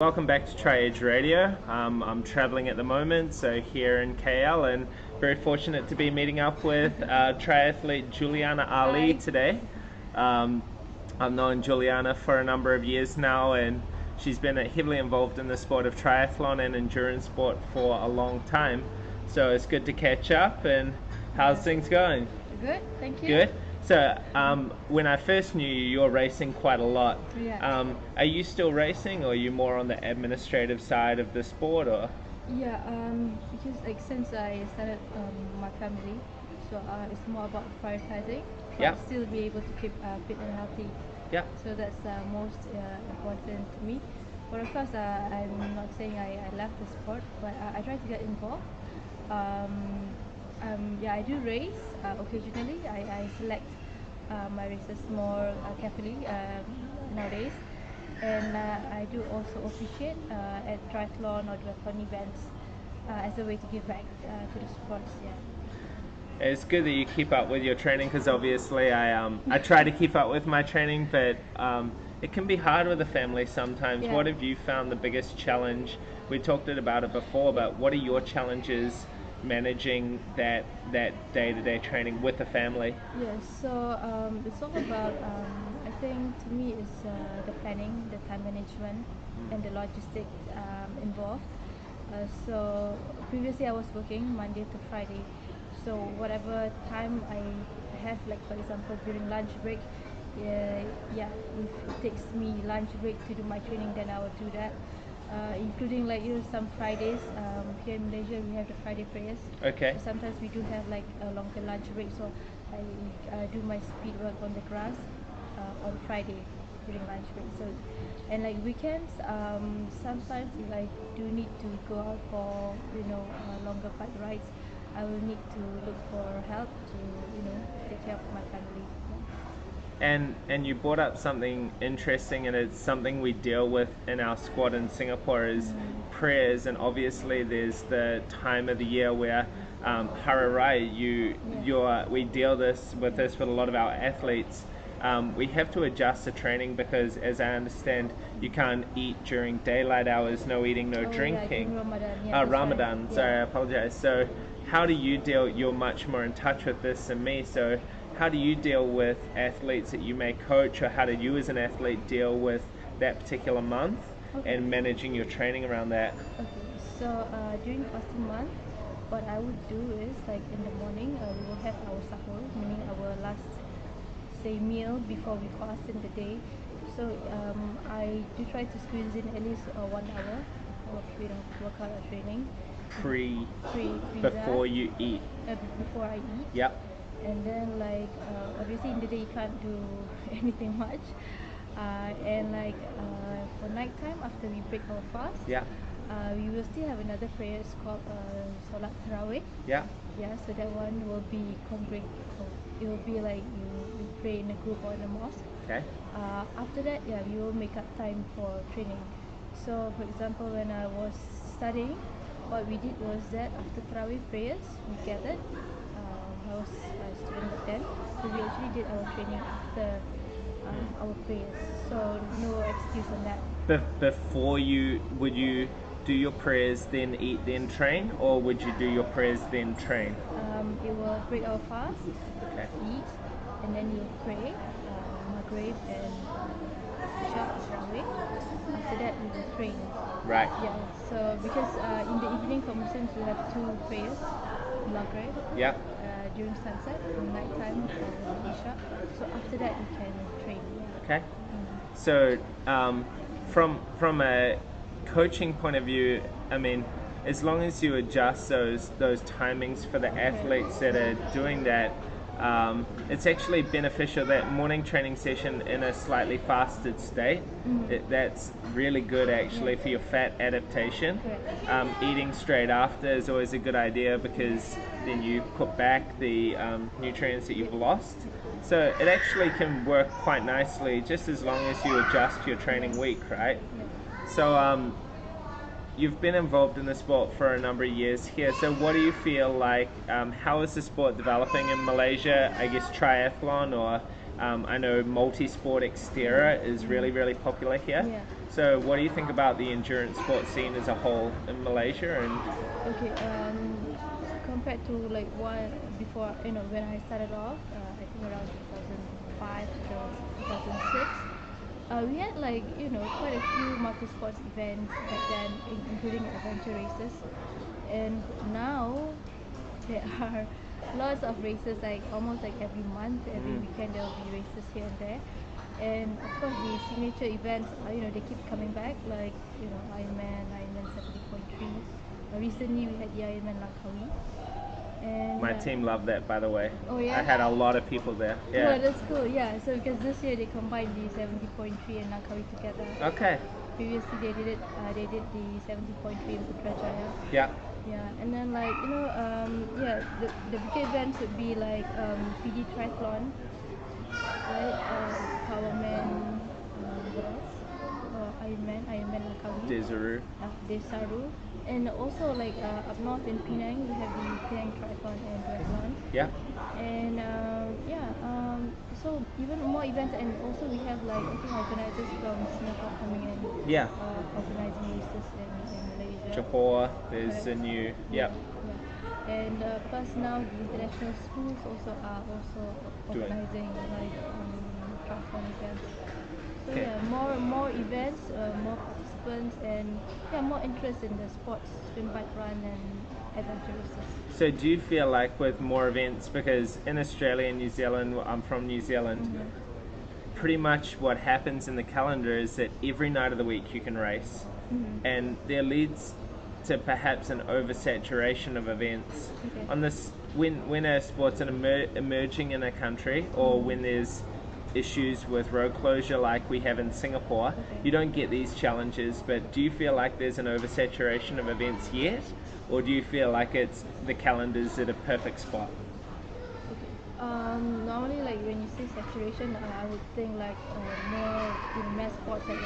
Welcome back to TriEdge Radio. I'm traveling at the moment, so here in KL, and very fortunate to be meeting up with triathlete Juliana Ali today. I've known Juliana for a number of years now, and she's been heavily involved in the sport of triathlon and endurance sport for a long time. So it's good to catch up. And how's things going? Good, thank you. Good. So when I first knew you, you were racing quite a lot. Yeah. Are you still racing, or are you more on the administrative side of the sport, or? Yeah, because since I started my family, so it's more about prioritizing. Yeah. But still be able to keep fit and healthy. Yeah. So that's most important to me. But of course, I'm not saying I left the sport, but I try to get involved. Yeah, I do race occasionally. I select my races more carefully nowadays, and I do also officiate at triathlon or duathlon events as a way to give back to the sports. Yeah. It's good that you keep up with your training, because obviously I try to keep up with my training, but it can be hard with a family sometimes. Yeah. What have you found the biggest challenge? We talked about it before, but what are your challenges managing that day-to-day training with the family? Yes, so it's all about, I think to me, is the planning, the time management, and the logistics involved. So previously I was working Monday to Friday, so whatever time I have, like for example during lunch break, yeah, if it takes me lunch break to do my training, then I will do that. Including some Fridays, here in Malaysia we have the Friday prayers. Okay. So sometimes we do have like a longer lunch break, so I do my speed work on the grass on Friday during lunch break. So, and like weekends, sometimes if I do need to go out for longer bike rides, I will need to look for help to take care of my family. And you brought up something interesting, and it's something we deal with in our squad in Singapore is prayers. And obviously there's the time of the year where Hari Raya, we deal with this with a lot of our athletes. We have to adjust the training because, as I understand, you can't eat during daylight hours, no eating, no drinking. Yeah, Ramadan. Yeah, Ramadan, right. sorry, Yeah. I apologize. So how do you deal? You're much more in touch with this than me, so how do you deal with athletes that you may coach, or how do you as an athlete deal with that particular month and managing your training around that? Okay, so during fasting month, what I would do is like in the morning we will have our sahur, meaning our last say meal before we fast in the day. So I do try to squeeze in at least 1 hour of workout or training Pre before before you eat. before I eat. Yep. And then obviously in the day you can't do anything much. And for night time after we break our fast, Yeah. we will still have another prayer. It's called Salat Tarawih. Yeah. Yeah, so that one will be it will be like you pray in a group or in a mosque. Okay. After that, yeah, we will make up time for training. So for example, when I was studying, what we did was that after Tarawih prayers, we gathered. I was a student back then, so we actually did our training after our prayers. So no excuse on that. Before would you do your prayers, then eat, then train, or would you do your prayers, then train? It will break our fast, Okay. eat, and then you'll pray, Maghrib and Isha, Tarawih. After that, we will train. Right. Yeah, so because in the evening for Muslims, we have 2 prayers, Maghrib, Yeah. during sunset, and nighttime for Isha. So after that, we can train. Yeah. Okay. So from a coaching point of view, I mean, as long as you adjust those timings for the athletes that are doing that, it's actually beneficial. That morning training session in a slightly fasted state, that's really good actually for your fat adaptation. Eating straight after is always a good idea, because then you put back the nutrients that you've lost. So it actually can work quite nicely, just as long as you adjust your training week, right? So you've been involved in the sport for a number of years here. So what do you feel like, how is the sport developing in Malaysia? I guess triathlon, or I know multi-sport Xterra is really popular here. Yeah. So what do you think about the endurance sport scene as a whole in Malaysia? And Okay. Compared to like one before, when I started off, I think around 2005 to 2006. We had like quite a few multi-sports events back then, including adventure races, and now there are lots of races, like almost like every month, every weekend there will be races here and there. And of course the signature events, they keep coming back, like Ironman 70.3. Recently we had the Ironman Langkawi, and my team loved that, by the way. Oh, yeah? I had a lot of people there. oh, Yeah. that's cool. Yeah, so because this year they combined the 70.3 and Langkawi together. Okay. Previously they did the 70.3 in Putrajaya. Yeah. Yeah, and then like the bigger events would be like PD Triathlon, right? Powerman, what else? Ironman Langkawi, Desaru. Desaru, and also like up north in Penang we have the Penang Triathlon and Duathlon. Yeah. And so even more events, and also we have like I think organizers from Singapore coming in, Yeah. organizing races in Malaysia. Johor, there's Correct. a new. Yeah, Yep. yeah. And plus now the international schools also are also Doing. organizing like triathlon events. So Okay. yeah, more events, more participants, and yeah, more interest in the sports, swim, bike, run, and adventure races. So do you feel like with more events, because in Australia and New Zealand, I'm from New Zealand, pretty much what happens in the calendar is that every night of the week you can race, and there leads to perhaps an oversaturation of events. Okay. On this, when a sport's emerging in a country, or when there's issues with road closure like we have in Singapore, you don't get these challenges. But do you feel like there's an oversaturation of events yet, or do you feel like it's the calendar's at a perfect spot? Okay. Normally, like when you say saturation, I would think like more mass sports like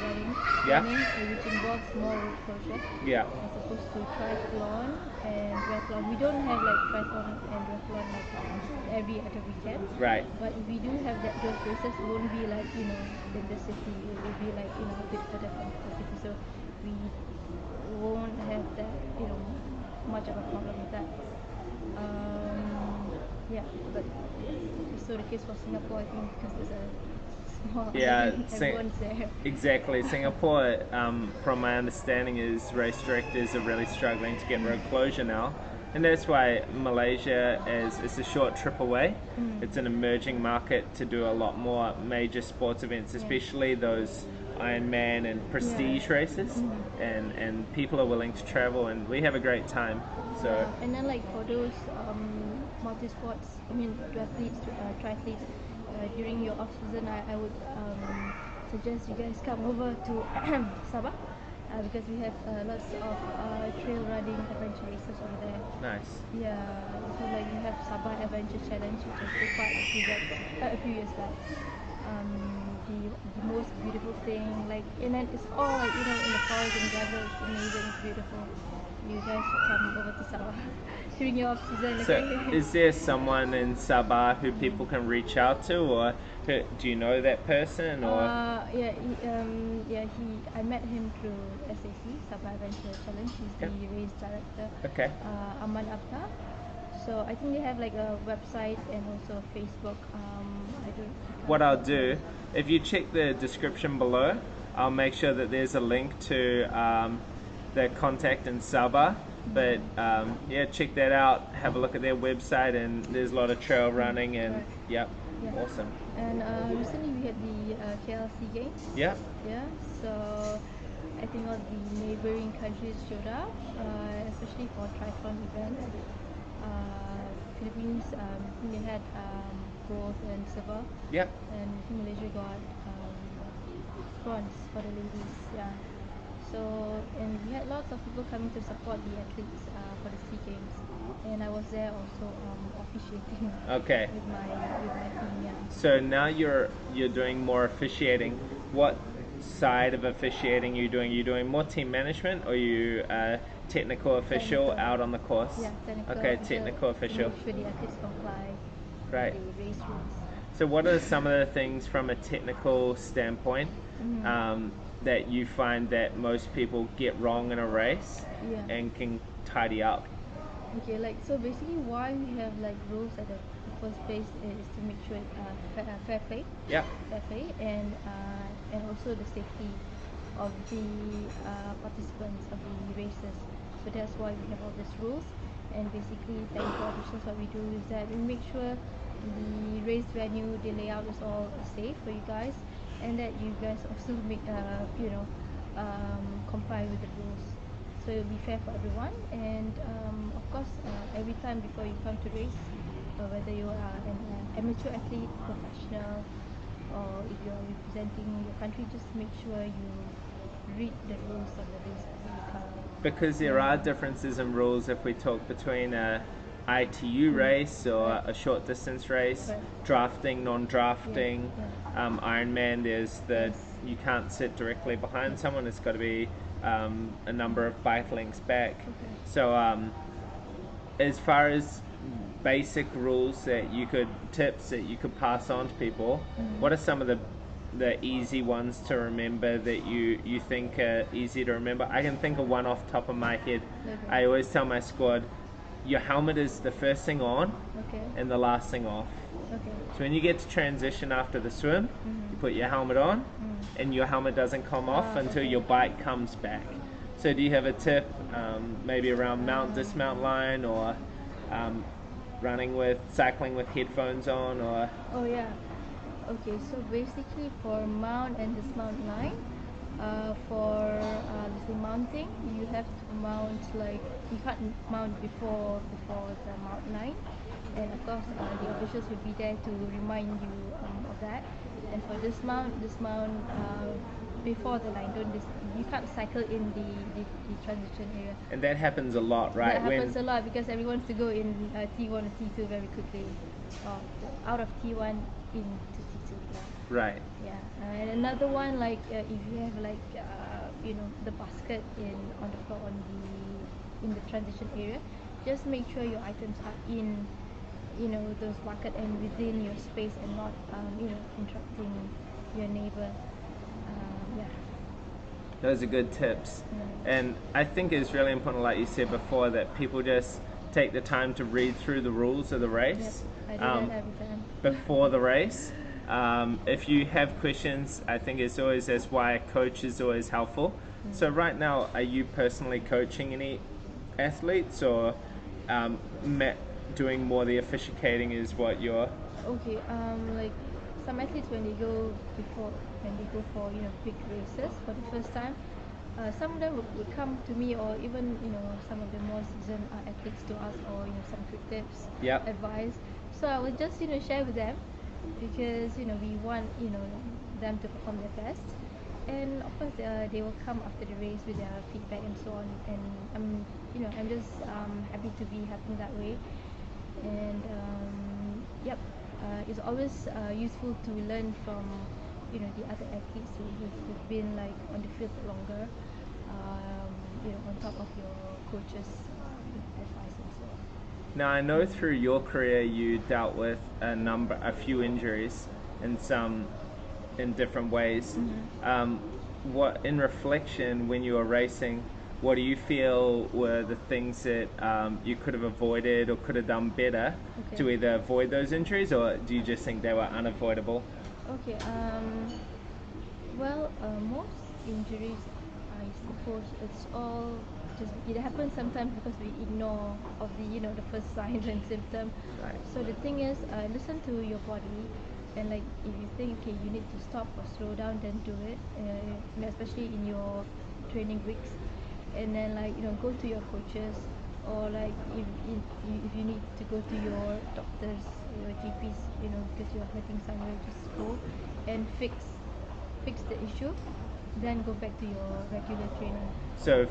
Yeah. running, which involves more road closure, Yeah. as opposed to triathlon and duathlon. We don't have like triathlon and duathlon like every other weekend. Right. But if we do have those races, it won't be like in the city. It will be like a bit further from the city, so we won't have that much of a problem with that. Yeah, but it's so the case for Singapore, I think, because there's a small Yeah, island, everyone's there. exactly. Singapore, from my understanding, is race directors are really struggling to get road closure now. And that's why Malaysia, as it's a short trip away, it's an emerging market to do a lot more major sports events, especially those Ironman and prestige races. And people are willing to travel, and we have a great time. So Yeah. And then like for those multi-sports, triathletes, during your off season, I would suggest you guys come over to Sabah, because we have lots of trail running adventure races over there. nice. Yeah, so like we have Sabah Adventure Challenge, which I took part a few years back. The most beautiful thing, like, and then it's all like in the forest and gravel. It's amazing, it's beautiful. You guys should come over to Sabah during your off season. So, Okay? is there someone in Sabah who people can reach out to, or do you know that person, or? I met him through SAC, Sabah Adventure Challenge. He's the race director. Okay. Aman Abda. So I think they have like a website and also Facebook. I can't What I'll remember. do, if you check the description below, I'll make sure that there's a link to their contact in Sabah. But yeah, check that out. Have a look at their website, and there's a lot of trail running, and Correct. yep, Yeah. awesome. And recently we had the KLC Games. Yep. Yeah. So I think all the neighboring countries showed up, especially for triathlon events. Philippines, I think they had gold and silver. Yep. And I think Malaysia got bronze for the ladies. Yeah. So, and we had lots of people coming to support the athletes for the SEA Games, and I was there also officiating Okay. with my team. Yeah. So now you're doing more officiating. What side of officiating are you doing? Are you doing more team management, or are you a technical official Technical. out on the course? Yeah, technical Okay, official technical official. to make sure the athletes comply Right. with the race rules. So what are some of the things from a technical standpoint that you find that most people get wrong in a race and can tidy up? Okay, like so basically why we have like rules at the first place is to make sure fair play. Yeah. Fair play and also the safety of the participants of the races. So that's why we have all these rules. And basically, technical officials, what we do is that we make sure the race venue, the layout is all safe for you guys, and that you guys also make comply with the rules. So it'll be fair for everyone. And of course, every time before you come to race, whether you are an amateur athlete, professional, or if you are representing your country, just make sure you read the rules of the race before you come. Because there are differences in rules if we talk between a ITU race or a short distance race, drafting, non-drafting, Ironman. There's you can't sit directly behind someone. It's got to be a number of bike lengths back. So as far as basic rules tips that you could pass on to people, what are some of the easy ones to remember that you think are easy to remember? I can think of one off the top of my head. I always tell my squad, your helmet is the first thing on and the last thing off. So when you get to transition after the swim, you put your helmet on and your helmet doesn't come off until your bike comes back. So do you have a tip maybe around dismount line, or cycling with headphones on, or? Oh yeah. Okay, so basically for mount and dismount line, for let's say mounting, you have to mount like you can't mount before the mount line, and of course the officials will be there to remind you of that. And for dismount before the line, you can't cycle in the transition area. And that happens a lot, right? That happens a lot because everyone wants to go in T1 or T2 very quickly, out of T1 into T2. Right. Yeah. And another one, like if you have like the basket on the floor in the transition area, just make sure your items are in those bucket and within your space and not interrupting your neighbor. Those are good tips. And I think it's really important, like you said before, that people just take the time to read through the rules of the race. I do that every time. Before the race. If you have questions, I think that's why a coach is always helpful. So right now, are you personally coaching any athletes, or doing more the officiating is what you're? Okay, like some athletes when they go for big races for the first time, some of them would come to me, or even some of the more seasoned athletes to ask, or some quick tips, advice. So I would just share with them, because we want them to perform their best, and of course they will come after the race with their feedback and so on, and I'm just happy to be helping that way. And it's always useful to learn from the other athletes who've been like on the field longer, on top of your coach's advice and so on. Now I know through your career you dealt with a few injuries, and some in different ways. What, in reflection, when you were racing, what do you feel were the things that you could have avoided or could have done better to either avoid those injuries, or do you just think they were unavoidable? Okay. Well, most injuries, I suppose, it's all it happens sometimes because we ignore of the first signs and symptoms. Right. So the thing is, listen to your body, and like if you think you need to stop or slow down, then do it. Especially in your training weeks, and then go to your coaches, or like if you need to go to your doctors, your GPs, because you are hurting somewhere, just go and fix the issue, then go back to your regular training. So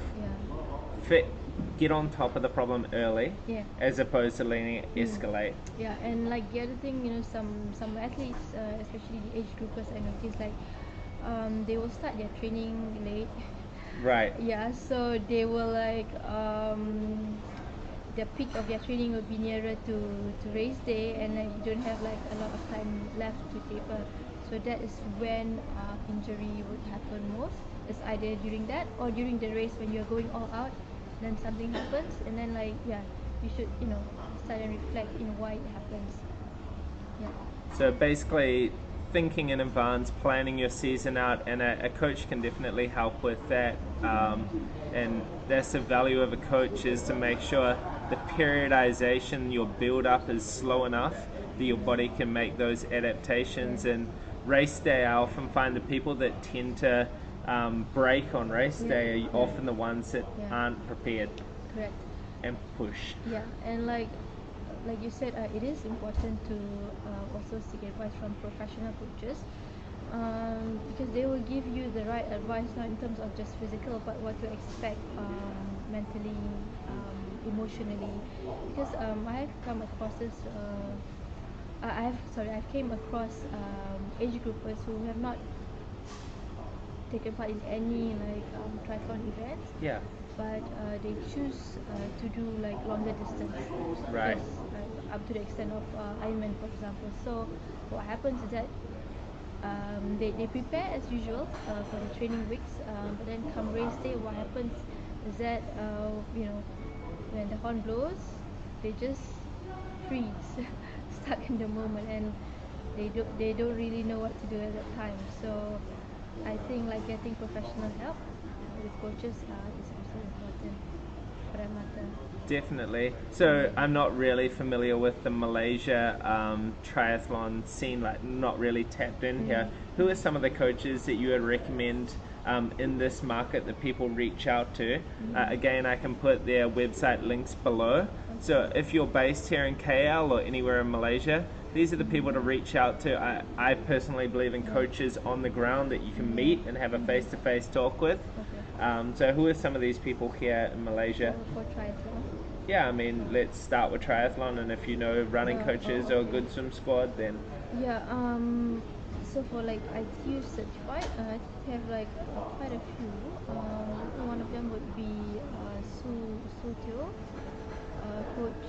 get on top of the problem early, as opposed to letting it escalate. Yeah, and like the other thing, some athletes, especially the age groupers, I noticed they will start their training late. Right. Yeah, so they will the peak of their training will be nearer to race day, and then you don't have like a lot of time left to taper. So that is when injury would happen most. It's either during that or during the race when you're going all out, then something happens, and then like you should start and reflect why it happens. Yeah. So basically, thinking in advance, planning your season out, and a coach can definitely help with that. And that's the value of a coach, is to make sure the periodization, your build up is slow enough that your body can make those adaptations. And race day, I often find the people that tend to break on race day are often the ones that aren't prepared. Correct. And push. Yeah, and like you said, it is important to also seek advice from professional coaches, because they will give you the right advice, not in terms of just physical, but what to expect mentally, emotionally. Because I have come across this. I've came across age groupers who have not taken part in any triathlon events. Yeah. But they choose to do like longer distance. Right. Yes, up to the extent of Ironman, for example. So what happens is that they prepare as usual for the training weeks, but then come race day, what happens is that when the horn blows, they just freeze, stuck in the moment, and they don't really know what to do at that time. So I think like getting professional help with coaches is also important for that matter. Definitely. So I'm not really familiar with the Malaysia triathlon scene, like not really tapped in here. Who are some of the coaches that you would recommend in this market that people reach out to? Again, I can put their website links below. So if you're based here in KL or anywhere in Malaysia, these are the people to reach out to. I personally believe in coaches on the ground that you can meet and have a face-to-face talk with. So who are some of these people here in Malaysia? For triathlon? Yeah, I mean, let's start with triathlon, and if you know running coaches or a good swim squad, then... Yeah, so for like ITU certified, I have like quite a few. One of them would be suesueteoh, Coach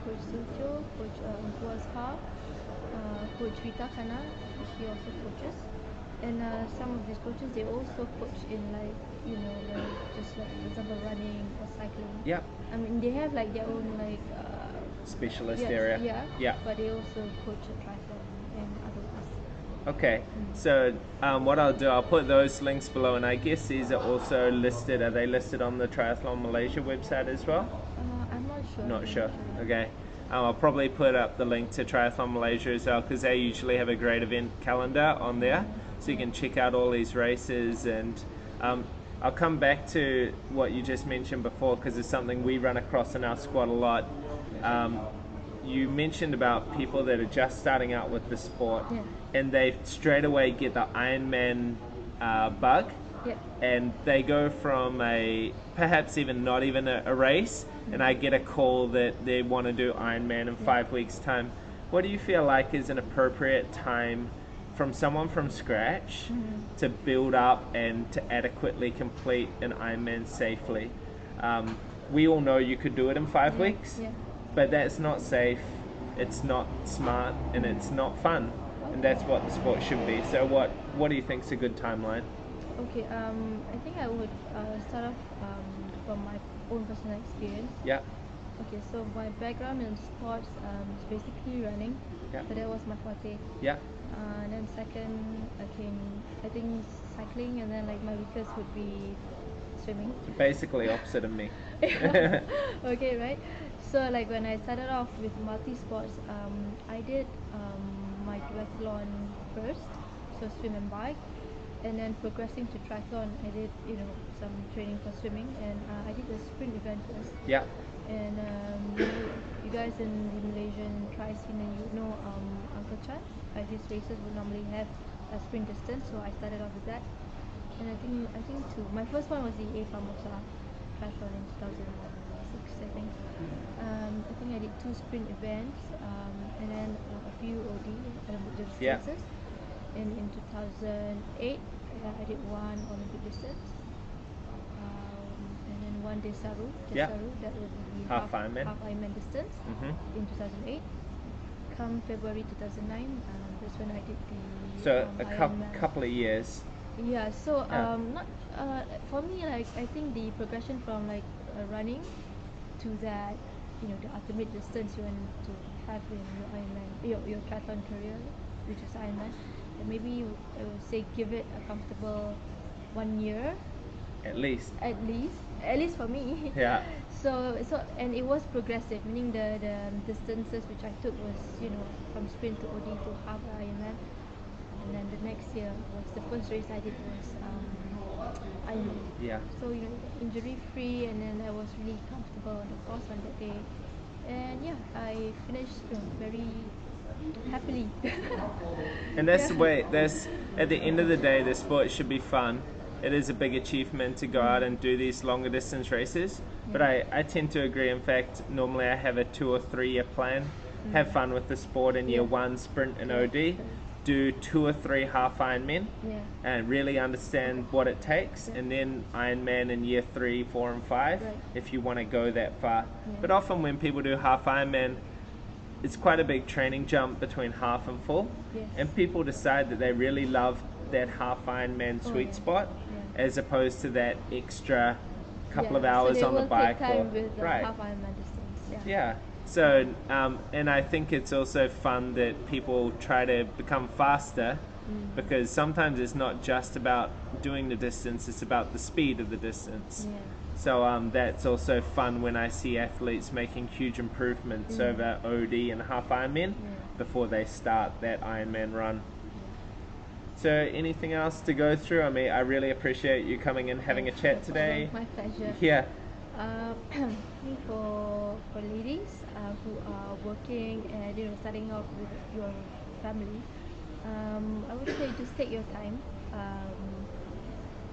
suesueteoh, Coach Azhar, Coach Reita Kana. She also coaches, and some of these coaches, they also coach in like just like for example running or cycling. Yeah. I mean, they have like their own like specialist area. Yeah. But they also coach a triathlon and other ones. Okay, so what I'll do, I'll put those links below, and I guess these are also listed. Are they listed on the Triathlon Malaysia website as well? I'm not sure. Not sure. Okay. I'll probably put up the link to Triathlon Malaysia as well, because they usually have a great event calendar on there, so you can check out all these races. And I'll come back to what you just mentioned before, because it's something we run across in our squad a lot. You mentioned about people that are just starting out with the sport, and they straight away get the Ironman bug, and they go from perhaps even not even a race, and I get a call that they want to do Ironman in 5 weeks' time. What do you feel like is an appropriate time from someone from scratch to build up and to adequately complete an Ironman safely? We all know you could do it in 5 weeks, but that's not safe, it's not smart, and it's not fun, and that's what the sport should be. So what do you think is a good timeline? Okay, I think I would start off from my own personal experience. Yeah. Okay, so my background in sports is basically running. Yeah. So that was my forte. Yeah. And then second, I think cycling, and then like my weakest would be swimming. So basically opposite of me. Okay, right. So like when I started off with multi-sports, I did my duathlon first, so swim and bike, and then progressing to triathlon, I did some training for swimming, and I did a sprint event first. Yeah. And you guys in the Malaysian tri scene, you know Uncle Chan. His races would normally have a sprint distance, so I started off with that. And I think my first one was the A Famosa triathlon in 2006, I think. I think I did 2 sprint events, and then a few OD distances. And in 2008, I did 1 Olympic distance. And then one Desaru. Yeah. That would be Half Ironman. half Ironman distance in 2008. Come February 2009, that's when I did the So a Ironman. couple of years. Yeah. So Yeah. not for me, like I think the progression from like running to that, you know, the ultimate distance you want to have in your Ironman, your triathlon career, which is Ironman, and maybe I would say give it a comfortable 1 year At least. at least for me. Yeah. So and it was progressive, meaning the distances which I took was, you know, from sprint to OD to half Ironman, and then the next year was the first race I did was Ironman. Yeah. So, you know, injury free, and then I was really comfortable on the course on that day, and yeah, I finished, you know, very happily. And that's the Yeah. way, that's, at the end of the day, the sport should be fun. It is a big achievement to go out and do these longer distance races. But I tend to agree. In fact, normally I have a 2 or 3 year plan. Have fun with the sport in year Yeah. 1, sprint and Yeah. OD. Do 2 or 3 half Ironman Yeah. and really understand what it takes. Yeah. And then Ironman in year 3, 4 and 5 Right. if you want to go that far. Yeah. But often when people do half Ironman, it's quite a big training jump between half and full. Yes. And people decide that they really love that half Ironman sweet yeah. spot Yeah. as opposed to that extra couple of Yeah, hours so they on the will bike. take time Or, with the right. half Ironman distance. Yeah. So, and I think it's also fun that people try to become faster because sometimes it's not just about doing the distance, it's about the speed of the distance. Yeah. So that's also fun when I see athletes making huge improvements over OD and half Ironman before they start that Ironman run. So anything else to go through? I mean, I really appreciate you coming and having a chat today. My pleasure. Yeah. For ladies who are working and, you know, starting off with your family, I would say just take your time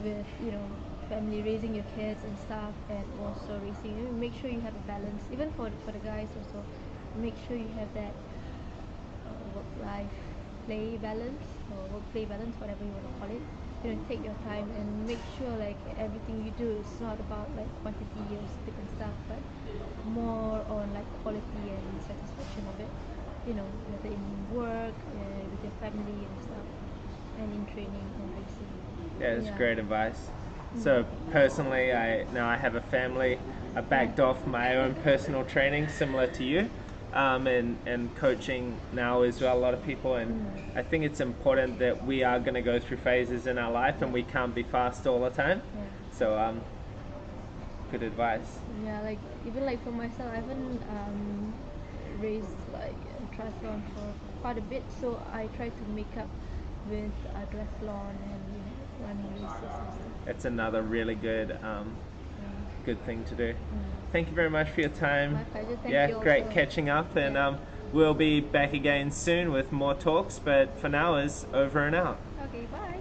with, you know, family, raising your kids and stuff, and also racing. You know, make sure you have a balance. Even for the guys also, make sure you have that work-life play balance, or work-play balance, whatever you want to call it. You know, take your time and make sure like everything you do is not about like quantity or speed and stuff, but more on like quality and satisfaction of it. You know, whether in work, with your family and stuff, and in training and racing. Yeah, it's Yeah. great advice. So personally, I have a family. I backed off my own personal training, similar to you, and coaching now as well. A lot of people, and I think it's important that we are going to go through phases in our life, and we can't be fast all the time. Yeah. So good advice. Yeah, like even like for myself, I haven't raced like a triathlon for quite a bit, so I try to make up with a triathlon and, you know, running races and stuff. That's another really good Yeah. good thing to do. Thank you very much for your time. My pleasure. Thank Yeah, you great also. catching up, and Yeah. we'll be back again soon with more talks. But for now, is over and out. Okay, bye.